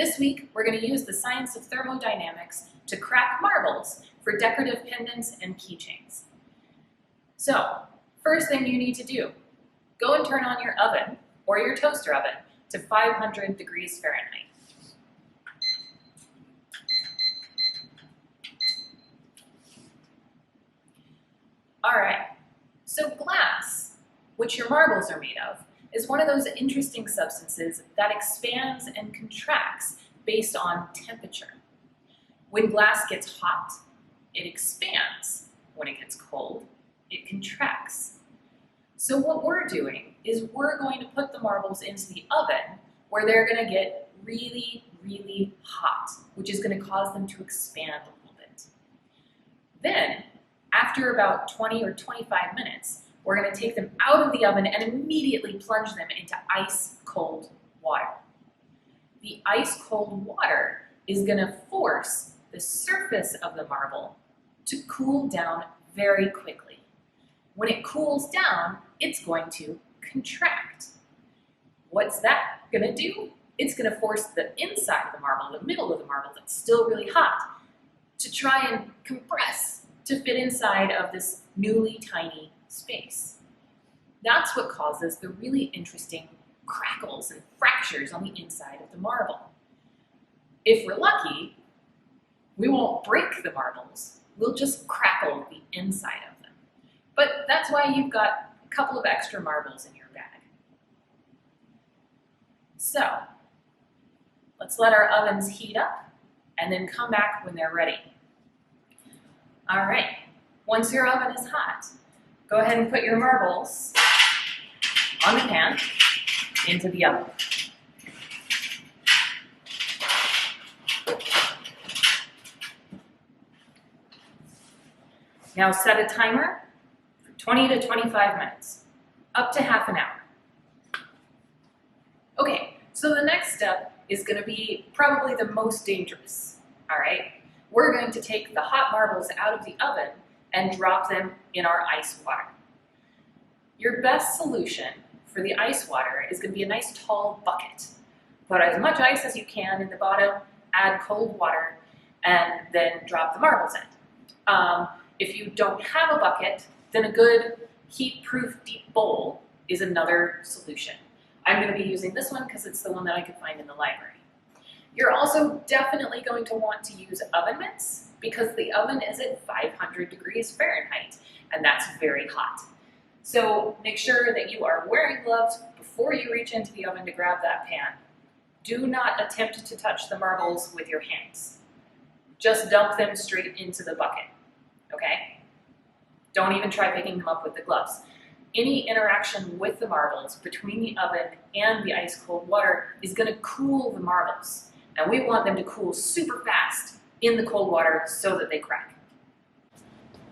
This week, we're going to use the science of thermodynamics to crack marbles for decorative pendants and keychains. So, first thing you need to do, go and turn on your oven or your toaster oven to 500 degrees Fahrenheit. All right, so glass, which your marbles are made of, is one of those interesting substances that expands and contracts based on temperature. When glass gets hot, it expands. When it gets cold, it contracts. So what we're doing is we're going to put the marbles into the oven where they're going to get really, really hot, which is going to cause them to expand a little bit. Then, after about 20 or 25 minutes, we're going to take them out of the oven and immediately plunge them into ice-cold water. The ice-cold water is going to force the surface of the marble to cool down very quickly. When it cools down, it's going to contract. What's that going to do? It's going to force the inside of the marble, the middle of the marble that's still really hot, to try and compress to fit inside of this newly tiny space. That's what causes the really interesting crackles and fractures on the inside of the marble. If we're lucky, we won't break the marbles, we'll just crackle the inside of them. But that's why you've got a couple of extra marbles in your bag. So, let's let our ovens heat up and then come back when they're ready. All right, once your oven is hot, go ahead and put your marbles on the pan into the oven. Now set a timer for 20 to 25 minutes, up to half an hour. Okay, so the next step is going to be probably the most dangerous, all right? We're going to take the hot marbles out of the oven and drop them in our ice water. Your best solution for the ice water is going to be a nice tall bucket. Put as much ice as you can in the bottom, add cold water, and then drop the marbles in. If you don't have a bucket, then a good heat-proof deep bowl is another solution. I'm going to be using this one because it's the one that I could find in the library. You're also definitely going to want to use oven mitts because the oven is at 500 degrees Fahrenheit, and that's very hot. So make sure that you are wearing gloves before you reach into the oven to grab that pan. Do not attempt to touch the marbles with your hands. Just dump them straight into the bucket, okay? Don't even try picking them up with the gloves. Any interaction with the marbles between the oven and the ice-cold water is going to cool the marbles. And we want them to cool super fast in the cold water so that they crack.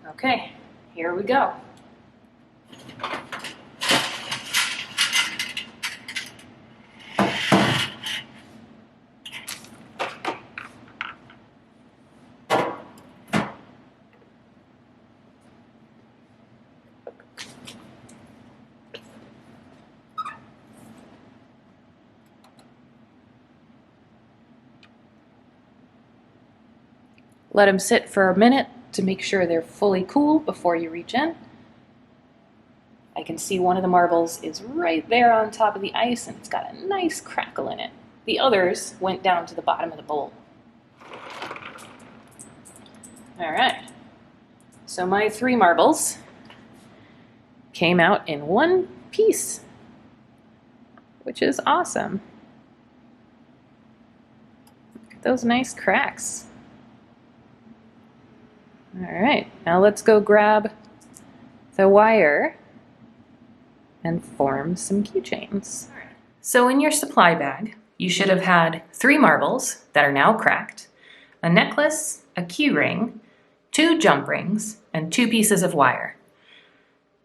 Okay, here we go. Let them sit for a minute to make sure they're fully cool before you reach in. I can see one of the marbles is right there on top of the ice and it's got a nice crackle in it. The others went down to the bottom of the bowl. All right, so my 3 marbles came out in one piece, which is awesome. Look at those nice cracks. All right, now let's go grab the wire and form some keychains. So in your supply bag, you should have had 3 marbles that are now cracked, a necklace, a key ring, 2 jump rings, and 2 pieces of wire.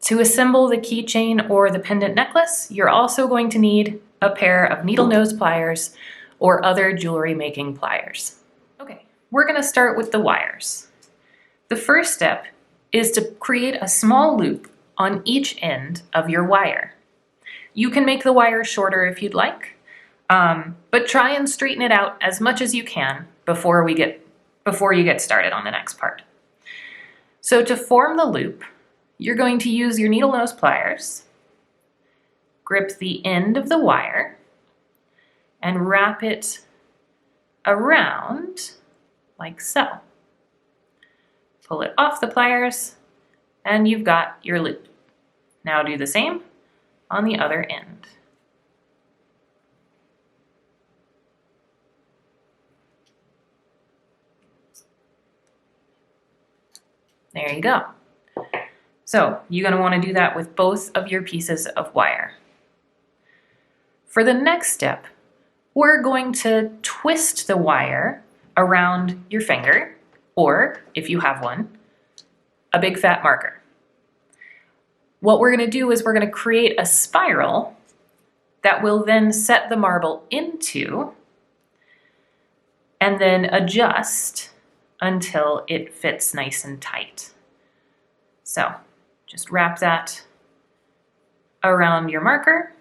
To assemble the keychain or the pendant necklace, you're also going to need a pair of needle nose pliers or other jewelry making pliers. Okay, we're gonna start with the wires. The first step is to create a small loop on each end of your wire. You can make the wire shorter if you'd like. But try and straighten it out as much as you can before you get started on the next part. So to form the loop, you're going to use your needle nose pliers, grip the end of the wire, and wrap it around like so. Pull it off the pliers, and you've got your loop. Now do the same on the other end. There you go. So you're going to want to do that with both of your pieces of wire. For the next step, we're going to twist the wire around your finger, or if you have one, a big fat marker. What we're going to do is we're going to create a spiral that will then set the marble into and then adjust until it fits nice and tight. So just wrap that around your marker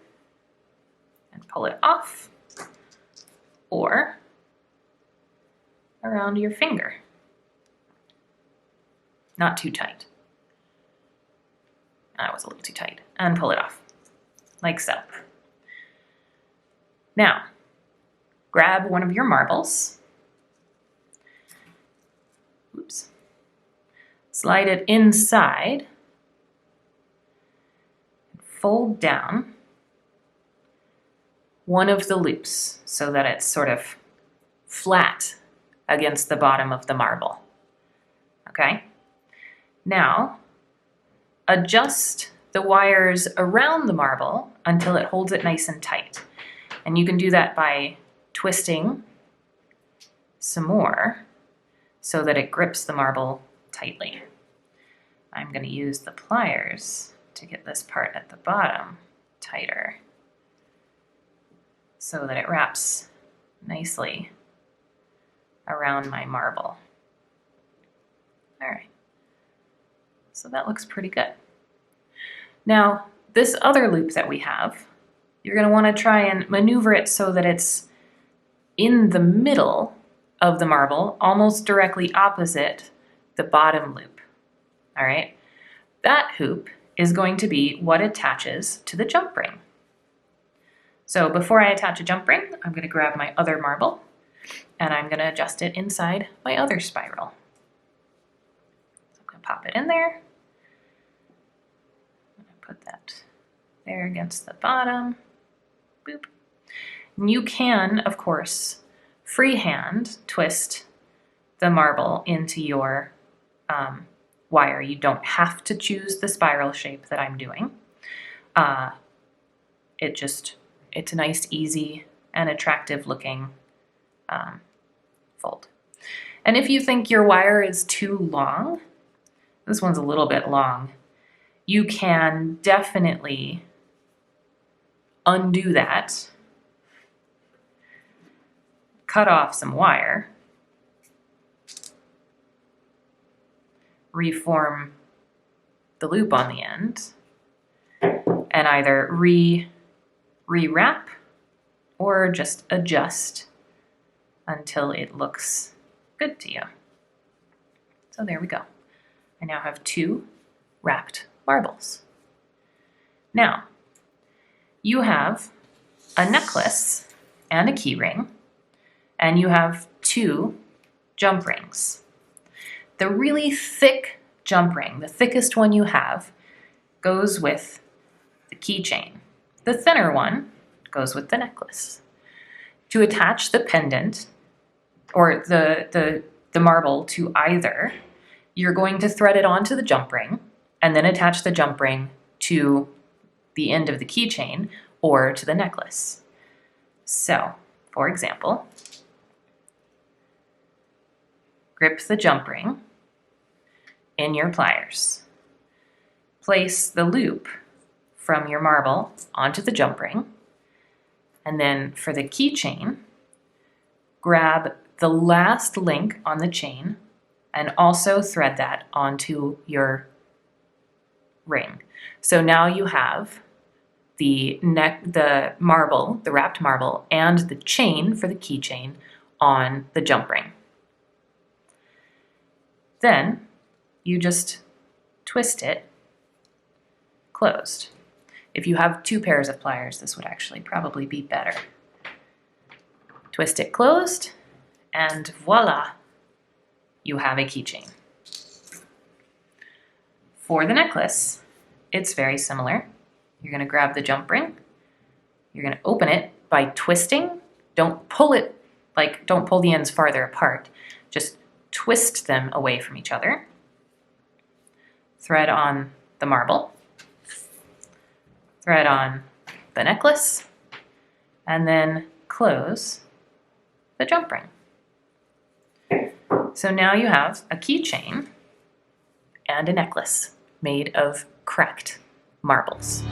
and pull it off, or around your finger. Not too tight. That was a little too tight. And pull it off, like so. Now, grab one of your marbles. Oops. Slide it inside. Fold down one of the loops so that it's sort of flat against the bottom of the marble. Okay? Now, adjust the wires around the marble until it holds it nice and tight. And you can do that by twisting some more so that it grips the marble tightly. I'm going to use the pliers to get this part at the bottom tighter so that it wraps nicely around my marble. All right, so that looks pretty good. Now, this other loop that we have, you're going to want to try and maneuver it so that it's in the middle of the marble, almost directly opposite the bottom loop. All right, that hoop is going to be what attaches to the jump ring. So before I attach a jump ring, I'm going to grab my other marble and I'm going to adjust it inside my other spiral. So I'm going to pop it in there. I'm going to put that there against the bottom. Boop. And you can, of course, freehand twist the marble into your wire. You don't have to choose the spiral shape that I'm doing. It's a nice, easy, and attractive looking fold. And if you think your wire is too long, this one's a little bit long, you can definitely undo that, cut off some wire, reform the loop on the end, and either rewrap or just adjust until it looks good to you. So there we go. I now have 2 wrapped marbles. Now, you have a necklace and a key ring, and you have 2 jump rings. The really thick jump ring, the thickest one you have, goes with the keychain. The thinner one goes with the necklace. To attach the pendant or the marble to either, you're going to thread it onto the jump ring and then attach the jump ring to the end of the keychain or to the necklace. So, for example, grip the jump ring in your pliers. Place the loop from your marble onto the jump ring, and then for the keychain, grab the last link on the chain and also thread that onto your ring. So now you have the marble, the wrapped marble, and the chain for the keychain on the jump ring. Then you just twist it closed. If you have 2 pairs of pliers, this would actually probably be better. Twist it closed, and voila, you have a keychain. For the necklace, it's very similar. You're going to grab the jump ring. You're going to open it by twisting. Don't pull it, don't pull the ends farther apart. Just twist them away from each other. Thread on the marble. Thread on the necklace. And then close the jump ring. So now you have a keychain and a necklace made of cracked marbles.